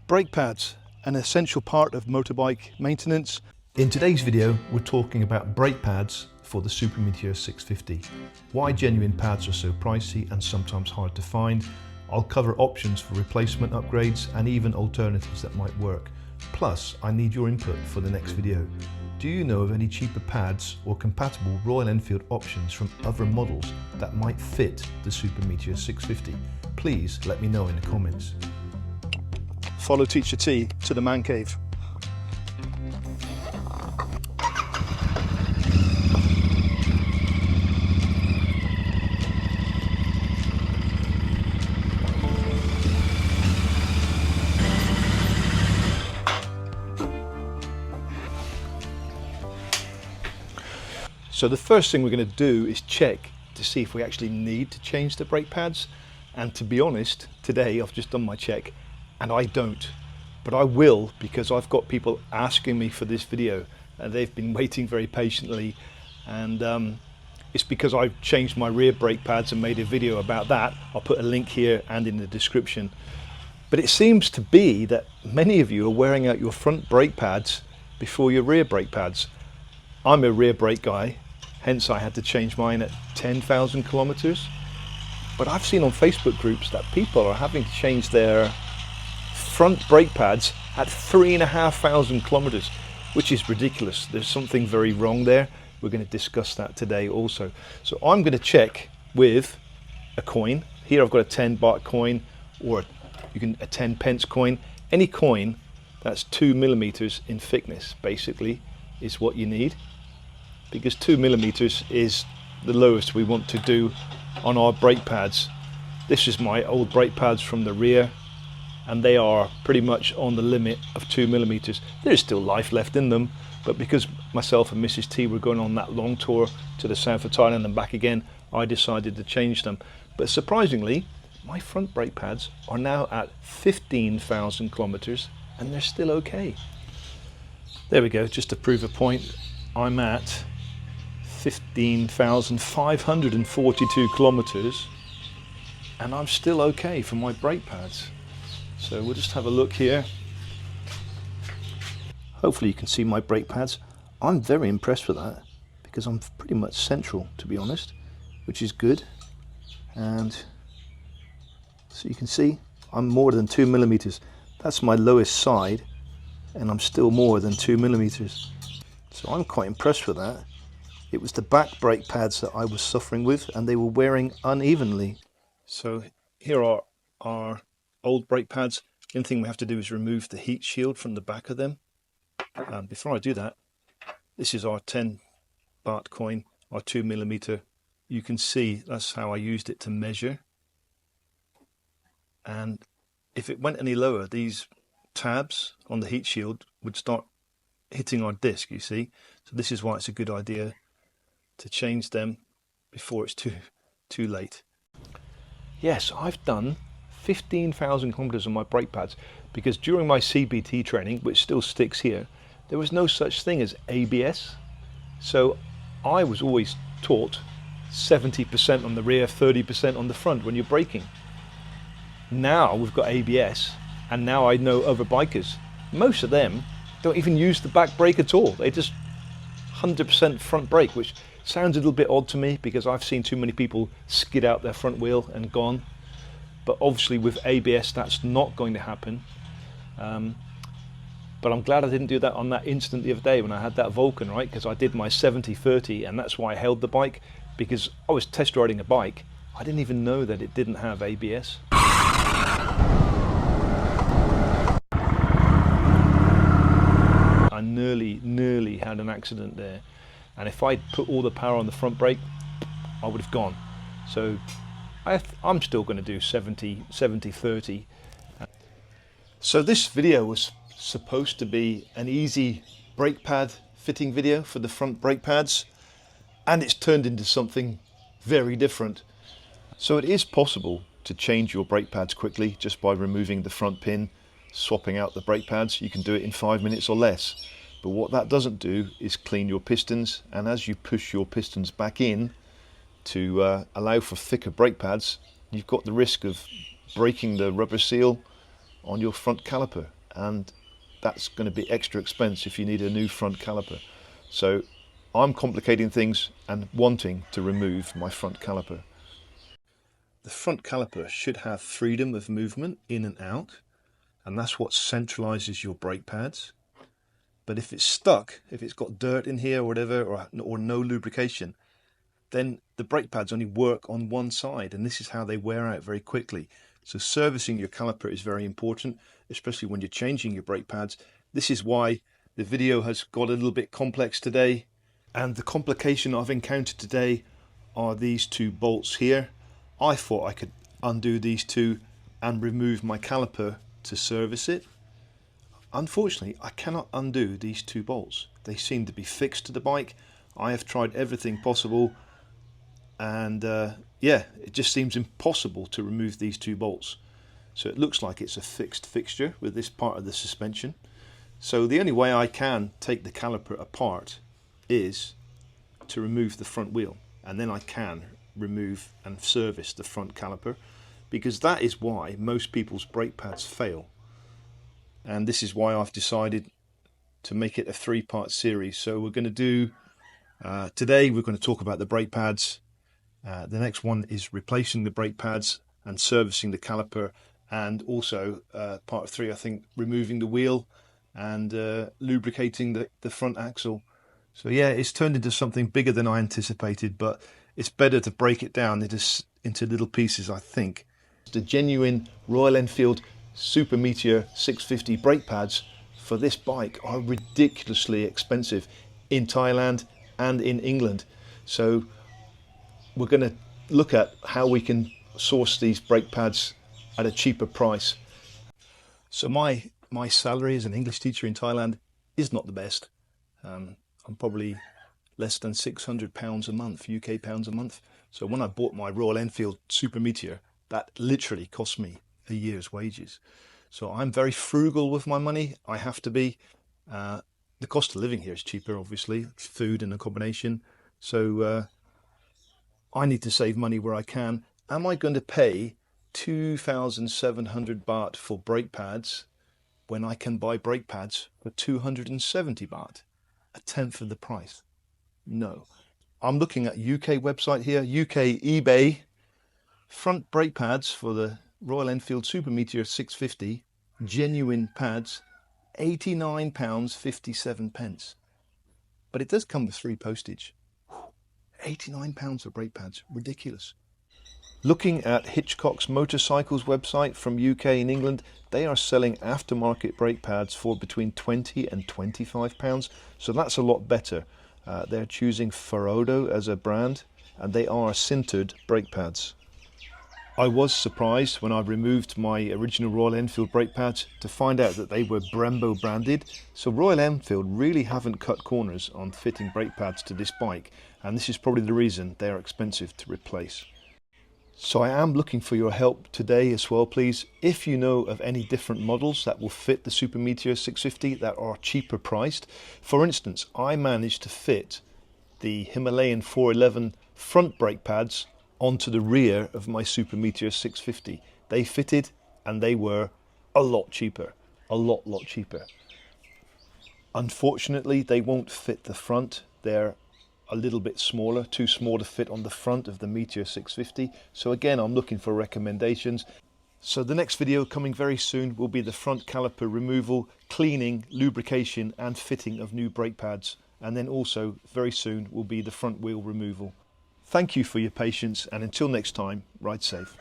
Brake pads, an essential part of motorbike maintenance. In today's video, we're talking about brake pads for the Super Meteor 650. Why genuine pads are so pricey and sometimes hard to find. I'll cover options for replacement upgrades and even alternatives that might work. Plus, I need your input for the next video. Do you know of any cheaper pads or compatible Royal Enfield options from other models that might fit the Super Meteor 650? Please let me know in the comments. Follow Teacher T to the man cave. So the first thing we're going to do is check to see if we actually need to change the brake pads. And to be honest, today I've just done my check and I don't, but I will, because I've got people asking me for this video and they've been waiting very patiently, and it's because I've changed my rear brake pads and made a video about that. I'll put a link here and in the description. But it seems to be that many of you are wearing out your front brake pads before your rear brake pads. I'm a rear brake guy, hence I had to change mine at 10,000 kilometers. But I've seen on Facebook groups that people are having to change their front brake pads at 3,500 kilometers, which is ridiculous. There's something very wrong there. We're going to discuss that today also. So I'm going to check with a coin. Here I've got a 10 baht coin, or a 10 pence coin. Any coin that's 2 millimeters in thickness basically is what you need, because 2 millimeters is the lowest we want to do on our brake pads. This is my old brake pads from the rear, and they are pretty much on the limit of 2 millimeters. There's still life left in them, but because myself and Mrs. T were going on that long tour to the south of Thailand and back again, I decided to change them. But surprisingly, my front brake pads are now at 15,000 kilometers and they're still okay. There we go, just to prove a point, I'm at 15,542 kilometers and I'm still okay for my brake pads. So we'll just have a look here. Hopefully you can see my brake pads. I'm very impressed with that, because I'm pretty much central, to be honest, which is good. And so you can see I'm more than 2 millimeters. That's my lowest side, and I'm still more than 2 millimeters. So I'm quite impressed with that. It was the back brake pads that I was suffering with, and they were wearing unevenly. So here are our old brake pads. The only thing we have to do is remove the heat shield from the back of them. Before I do that, this is our 10 baht coin, our 2 millimeter. You can see that's how I used it to measure. And if it went any lower, these tabs on the heat shield would start hitting our disc, you see. So this is why it's a good idea to change them before it's too late. Yes, I've done 15,000 kilometers on my brake pads, because during my CBT training, which still sticks here, there was no such thing as ABS. So I was always taught 70% on the rear, 30% on the front when you're braking. Now we've got ABS, and now I know other bikers, most of them don't even use the back brake at all. They just 100% front brake, which sounds a little bit odd to me, because I've seen too many people skid out their front wheel and gone. But obviously with ABS that's not going to happen. But I'm glad I didn't do that on that incident the other day when I had that Vulcan, right? Because I did my 70-30, and that's why I held the bike, because I was test riding a bike. I didn't even know that it didn't have ABS. I nearly had an accident there, and if I'd put all the power on the front brake, I would have gone. So I'm still going to do 70-30. So this video was supposed to be an easy brake pad fitting video for the front brake pads, and it's turned into something very different. So it is possible to change your brake pads quickly just by removing the front pin, swapping out the brake pads. You can do it in 5 minutes or less. But what that doesn't do is clean your pistons, and as you push your pistons back in to allow for thicker brake pads, you've got the risk of breaking the rubber seal on your front caliper. and that's going to be extra expense if you need a new front caliper. So I'm complicating things and wanting to remove my front caliper. The front caliper should have freedom of movement in and out, and that's what centralizes your brake pads. But if it's stuck, if it's got dirt in here or whatever, or no lubrication, then the brake pads only work on one side, and this is how they wear out very quickly. So servicing your caliper is very important, especially when you're changing your brake pads. This is why the video has got a little bit complex today, and the complication I've encountered today are these two bolts here. I thought I could undo these two and remove my caliper to service it. Unfortunately, I cannot undo these two bolts. They seem to be fixed to the bike. I have tried everything possible, and yeah, it just seems impossible to remove these two bolts. So it looks like it's a fixed fixture with this part of the suspension. So the only way I can take the caliper apart is to remove the front wheel, and then I can remove and service the front caliper, because that is why most people's brake pads fail. And this is why I've decided to make it a 3-part series. So we're going to do today we're going to talk about the brake pads. The next one is replacing the brake pads and servicing the caliper, and also part 3, I think, removing the wheel and lubricating the front axle. So yeah, it's turned into something bigger than I anticipated, but it's better to break it down into little pieces, I think. The genuine Royal Enfield Super Meteor 650 brake pads for this bike are ridiculously expensive in Thailand and in England. So we're going to look at how we can source these brake pads at a cheaper price. So my salary as an English teacher in Thailand is not the best. I'm probably less than £600 a month, UK pounds a month. So when I bought my Royal Enfield Super Meteor, that literally cost me a year's wages. So I'm very frugal with my money. I have to be. The cost of living here is cheaper, obviously, food and accommodation. So I need to save money where I can. Am I going to pay 2,700 baht for brake pads when I can buy brake pads for 270 baht, a tenth of the price? No. I'm looking at UK website here, UK eBay, front brake pads for the Royal Enfield Super Meteor 650, genuine pads, £89.57. But it does come with free postage. £89 for brake pads, ridiculous. Looking at Hitchcock's Motorcycles website from UK and England, they are selling aftermarket brake pads for between £20 and £25, so that's a lot better. They're choosing Ferodo as a brand, and they are sintered brake pads. I was surprised when I removed my original Royal Enfield brake pads to find out that they were Brembo branded. So Royal Enfield really haven't cut corners on fitting brake pads to this bike, and this is probably the reason they are expensive to replace. So I am looking for your help today as well, please. If you know of any different models that will fit the Super Meteor 650 that are cheaper priced. For instance, I managed to fit the Himalayan 411 front brake pads onto the rear of my Super Meteor 650. They fitted and they were a lot cheaper, a lot cheaper. Unfortunately, they won't fit the front. They're a little bit smaller, too small to fit on the front of the Meteor 650. So again, I'm looking for recommendations. So the next video coming very soon will be the front caliper removal, cleaning, lubrication and fitting of new brake pads. And then also very soon will be the front wheel removal. Thank you for your patience, and until next time, ride safe.